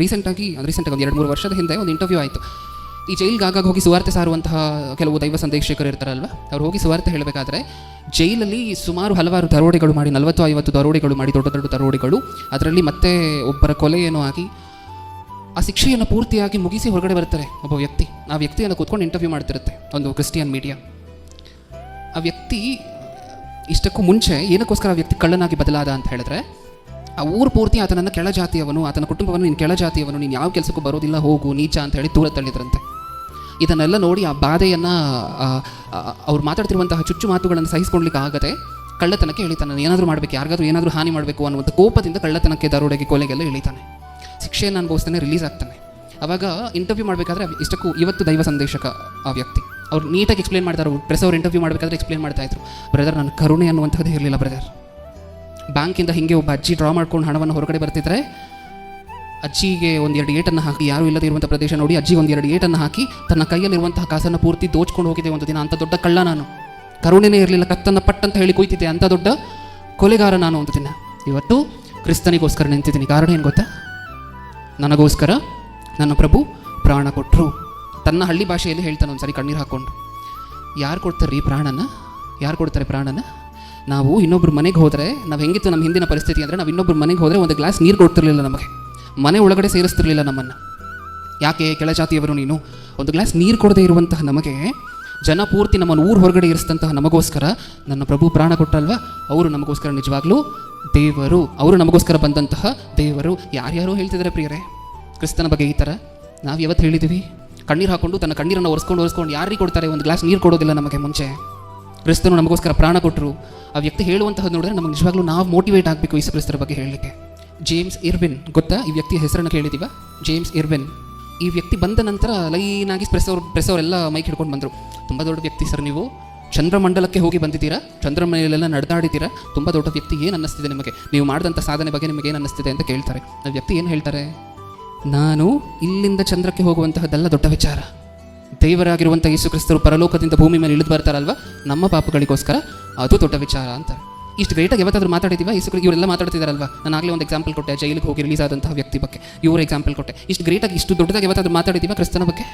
ರೀಸೆಂಟಾಗಿ ಒಂದು 2-3 ವರ್ಷದ ಹಿಂದೆ ಒಂದು ಇಂಟರ್ವ್ಯೂ ಆಯಿತು. ಈ ಜೈಲಿಗೆ ಆಗಾಗ ಹೋಗಿ ಸುವಾರ್ತೆ ಸಾರುವಂತಹ ಕೆಲವು ದೈವ ಸಂದೇಶಕರು ಇರ್ತಾರಲ್ವ, ಅವ್ರು ಹೋಗಿ ಸುವಾರ್ತೆ ಹೇಳಬೇಕಾದ್ರೆ ಜೈಲಲ್ಲಿ ಸುಮಾರು ಹಲವಾರು ದರೋಡೆಗಳು ಮಾಡಿ 40-50 ದರೋಡೆಗಳು ಮಾಡಿ, ದೊಡ್ಡ ದೊಡ್ಡ ದರೋಡೆಗಳು, ಅದರಲ್ಲಿ ಮತ್ತೆ ಒಬ್ಬರ ಕೊಲೆ ಏನೋ ಆಗಿ ಆ ಶಿಕ್ಷೆಯನ್ನು ಪೂರ್ತಿಯಾಗಿ ಮುಗಿಸಿ ಹೊರಗಡೆ ಬರ್ತಾರೆ ಒಬ್ಬ ವ್ಯಕ್ತಿ. ಆ ವ್ಯಕ್ತಿಯನ್ನು ಕೂತ್ಕೊಂಡು ಇಂಟರ್ವ್ಯೂ ಮಾಡ್ತಿರುತ್ತೆ ಒಂದು ಕ್ರಿಶ್ಚಿಯನ್ ಮೀಡಿಯಾ. ಆ ವ್ಯಕ್ತಿ ಇಷ್ಟಕ್ಕೂ ಮುಂಚೆ ಏನಕ್ಕೋಸ್ಕರ ಆ ವ್ಯಕ್ತಿ ಕಳ್ಳನಾಗಿ ಬದಲಾದ ಅಂತ ಹೇಳಿದ್ರೆ, ಆ ಊರು ಪೂರ್ತಿ ಆತನನ್ನು ಕೆಳಜಾತಿಯವನು, ಆತನ ಕುಟುಂಬವನ್ನು ನೀನು ಕೆಳಜಾತಿಯವನು, ನೀನು ಯಾವ ಕೆಲಸಕ್ಕೂ ಬರೋದಿಲ್ಲ, ಹೋಗು ನೀಚ ಅಂತ ಹೇಳಿ ದೂರ ತಳ್ಳಿದ್ರಂತೆ. ಇದನ್ನೆಲ್ಲ ನೋಡಿ ಆ ಬಾಧೆಯನ್ನು, ಅವ್ರು ಮಾತಾಡ್ತಿರುವಂತಹ ಚುಚ್ಚು ಮಾತುಗಳನ್ನು ಸಹಿಸ್ಕೊಳ್ಲಿಕ್ಕೆ ಆಗದೆ ಕಳ್ಳತನಕ್ಕೆ ಇಳಿತಾನೆ. ಏನಾದರೂ ಮಾಡಬೇಕು, ಯಾರಿಗಾದ್ರೂ ಏನಾದರೂ ಹಾನಿ ಮಾಡಬೇಕು ಅನ್ನುವಂಥ ಕೋಪದಿಂದ ಕಳ್ಳತನಕ್ಕೆ, ದರೋಡೆಗೆ, ಕೊಲೆಗೆಲ್ಲ ಇಳಿತಾನೆ. ಶಿಕ್ಷೆಯನ್ನು ಅನುಭವಿಸ್ತಾನೆ, ರಿಲೀಸ್ ಆಗ್ತಾನೆ. ಆವಾಗ ಇಂಟರ್ವ್ಯೂ ಮಾಡಬೇಕಾದ್ರೆ ಇಷ್ಟಕ್ಕೂ ಇವತ್ತು ದೈವ ಸಂದೇಶಕ ಆ ವ್ಯಕ್ತಿ ಅವ್ರು ನೀಟಾಗಿ ಎಕ್ಸ್ಪ್ಲೇನ್ ಮಾಡ್ತಾರೆ. ಪ್ರೆಸ್ ಅವ್ರು ಇಂಟರ್ವ್ಯೂ ಮಾಡಬೇಕಾದ್ರೆ ಎಕ್ಸ್ಪ್ಲೇನ್ ಮಾಡ್ತಾಯಿದ್ರು, ಬ್ರದರ್ ನನ್ನ ಕರುಣೆ ಅನ್ನುವಂಥದ್ದು ಇರಲಿಲ್ಲ ಬ್ರದರ್. ಬ್ಯಾಂಕಿಂದ ಹಿಂಗೆ ಒಬ್ಬ ಅಜ್ಜಿ ಡ್ರಾ ಮಾಡ್ಕೊಂಡು ಹಣವನ್ನು ಹೊರಗಡೆ ಬರ್ತಿದ್ರೆ ಅಜ್ಜಿಗೆ 1-2 ಏಟನ್ನು ಹಾಕಿ, ಯಾರೂ ಇಲ್ಲದೇ ಇರುವಂಥ ಪ್ರದೇಶ ನೋಡಿ ಅಜ್ಜಿಗೆ 1-2 ಏಟನ್ನು ಹಾಕಿ ತನ್ನ ಕೈಯಲ್ಲಿರುವಂತಹ ಕಾಸನ್ನು ಪೂರ್ತಿ ದೋಚ್ಕೊಂಡು ಹೋಗಿದೆ ಒಂದು ದಿನ. ಅಂಥ ದೊಡ್ಡ ಕಳ್ಳ ನಾನು, ಕರುಣೆನೇ ಇರಲಿಲ್ಲ, ಕತ್ತನ್ನು ಪಟ್ಟಂತ ಹೇಳಿ ಕುಯ್ತಿದ್ದೆ, ಅಂಥ ದೊಡ್ಡ ಕೊಲೆಗಾರ ನಾನು ಒಂದು ದಿನ. ಇವತ್ತು ಕ್ರಿಸ್ತನಿಗೋಸ್ಕರ ನಿಂತಿದ್ದೀನಿ. ಕಾರಣ ಏನು ಗೊತ್ತಾ? ನನಗೋಸ್ಕರ ನನ್ನ ಪ್ರಭು ಪ್ರಾಣ ಕೊಟ್ಟರು. ತನ್ನ ಹಳ್ಳಿ ಭಾಷೆಯಲ್ಲಿ ಹೇಳ್ತಾನೆ ಒಂದ್ಸರಿ ಕಣ್ಣೀರು ಹಾಕ್ಕೊಂಡು, ಯಾರು ಕೊಡ್ತಾರೆ ಈ ಪ್ರಾಣನ? ಯಾರು ಕೊಡ್ತಾರೆ ಪ್ರಾಣನ? ನಾವು ಇನ್ನೊಬ್ರು ಮನೆಗೆ ಹೋದರೆ, ನಾವು ಹೆಂಗಿತ್ತು ನಮ್ಮ ಹಿಂದಿನ ಪರಿಸ್ಥಿತಿ ಅಂದರೆ, ನಾವು ಇನ್ನೊಬ್ರು ಮನೆಗೆ ಹೋದರೆ ಒಂದು ಗ್ಲಾಸ್ ನೀರು ಕೊಡ್ತಿರ್ಲಿಲ್ಲ ನಮಗೆ, ಮನೆ ಒಳಗಡೆ ಸೇರಿಸ್ತಿರ್ಲಿಲ್ಲ ನಮ್ಮನ್ನು. ಯಾಕೆ? ಕೆಳಜಾತಿಯವರು ನೀನು. ಒಂದು ಗ್ಲಾಸ್ ನೀರು ಕೊಡದೇ ಇರುವಂತಹ ನಮಗೆ, ಜನ ಪೂರ್ತಿ ನಮ್ಮನ್ನು ಊರು ಹೊರಗಡೆ ಇರಿಸಿದಂತಹ ನಮಗೋಸ್ಕರ ನನ್ನ ಪ್ರಭು ಪ್ರಾಣ ಕೊಟ್ಟರಲ್ವ, ಅವರು ನಮಗೋಸ್ಕರ ನಿಜವಾಗ್ಲೂ ದೇವರು, ಅವರು ನಮಗೋಸ್ಕರ ಬಂದಂತಹ ದೇವರು. ಯಾರ್ಯಾರೋ ಹೇಳ್ತಿದ್ದಾರೆ ಪ್ರಿಯರೇ ಕ್ರಿಸ್ತನ ಬಗ್ಗೆ ಈ ಥರ. ನಾವು ಯಾವತ್ತು ಹೇಳಿದ್ದೀವಿ? ಕಣ್ಣೀರು ಹಾಕ್ಕೊಂಡು ತನ್ನ ಕಣ್ಣೀರನ್ನು ಒರೆಸ್ಕೊಂಡು ಯಾರಿಗೆ ಕೊಡ್ತಾರೆ? ಒಂದು ಗ್ಲಾಸ್ ನೀರು ಕೊಡೋದಿಲ್ಲ ನಮಗೆ ಮುಂಚೆ. ಕ್ರಿಸ್ತನು ನಮಗೋಸ್ಕರ ಪ್ರಾಣ ಕೊಟ್ಟರು. ಆ ವ್ಯಕ್ತಿ ಹೇಳುವಂತಹದ್ದು ನೋಡಿದ್ರೆ ನಮಗೆ ನಿಜವಾಗ್ಲೂ ನಾವು ಮೋಟಿವೇಟ್ ಆಗಬೇಕು ಯೇಸು ಕ್ರಿಸ್ತರ ಬಗ್ಗೆ ಹೇಳಲಿಕ್ಕೆ. ಜೇಮ್ಸ್ ಇರ್ವಿನ್ ಗೊತ್ತಾ? ಈ ವ್ಯಕ್ತಿಯ ಹೆಸರನ್ನು ಕೇಳಿದ್ದೀವ? James Irwin. ಈ ವ್ಯಕ್ತಿ ಬಂದ ನಂತರ ಲೈನಾಗಿ ಪ್ರೆಸ್ ಅವರೆಲ್ಲ ಮೈಕ್ ಹಿಡ್ಕೊಂಡು ಬಂದರು. ತುಂಬ ದೊಡ್ಡ ವ್ಯಕ್ತಿ ಸರ್ ನೀವು, ಚಂದ್ರಮಂಡಲಕ್ಕೆ ಹೋಗಿ ಬಂದಿದ್ದೀರಾ, ಚಂದ್ರಮಂಡಲೆಲ್ಲ ನಡೆದಾಡಿದ್ದೀರಾ, ತುಂಬ ದೊಡ್ಡ ವ್ಯಕ್ತಿ, ಏನು ಅನ್ನಿಸ್ತಿದೆ ನಿಮಗೆ? ನೀವು ಮಾಡಿದಂಥ ಸಾಧನೆ ಬಗ್ಗೆ ನಿಮಗೆ ಏನು ಅನ್ನಿಸ್ತಿದೆ ಅಂತ ಕೇಳ್ತಾರೆ. ಆ ವ್ಯಕ್ತಿ ಏನು ಹೇಳ್ತಾರೆ? ನಾನು ಇಲ್ಲಿಂದ ಚಂದ್ರಕ್ಕೆ ಹೋಗುವಂತಹದ್ದೆಲ್ಲ ದೊಡ್ಡ ವಿಚಾರ. ದೇವರಾಗಿರುವಂಥ ಯೇಸು ಕ್ರಿಸ್ತರು ಪರಲೋಕದಿಂದ ಭೂಮಿ ಮೇಲೆ ಇಳಿದು ಬರ್ತಾರಲ್ವ, ನಮ್ಮ ಪಾಪಗಳಿಗೋಸ್ಕರ, ಅದು ದೊಡ್ಡ ವಿಚಾರ ಅಂತಾರೆ. ಇಷ್ಟು ಗ್ರೇಟಾಗಿ ಯಾವತ್ತಾದ್ರೂ ಮಾತಾಡಿದ್ದೀವ? ಇವರೆಲ್ಲ ಮಾತಾಡ್ತಿದ್ದಾರಲ್ವ. ನಾನು ಆಗಲೇ ಒಂದು ಎಕ್ಸಾಂಪಲ್ ಕೊಟ್ಟೆ, ಜೈಲಿಗೆ ಹೋಗಿ ರಿಲೀಸ್ ಆದಂತಹ ವ್ಯಕ್ತಿ ಬಗ್ಗೆ, ಇವರ ಎಕ್ಸಾಂಪಲ್ ಕೊಟ್ಟೆ. ಇಷ್ಟು ಗ್ರೇಟಾಗಿ, ಇಷ್ಟು ದೊಡ್ಡದಾಗಿ ಯಾವತ್ತಾದ್ರೂ ಮಾತಾಡಿದ್ದೀವ ಕ್ರಿಸ್ತನ ಬಗ್ಗೆ?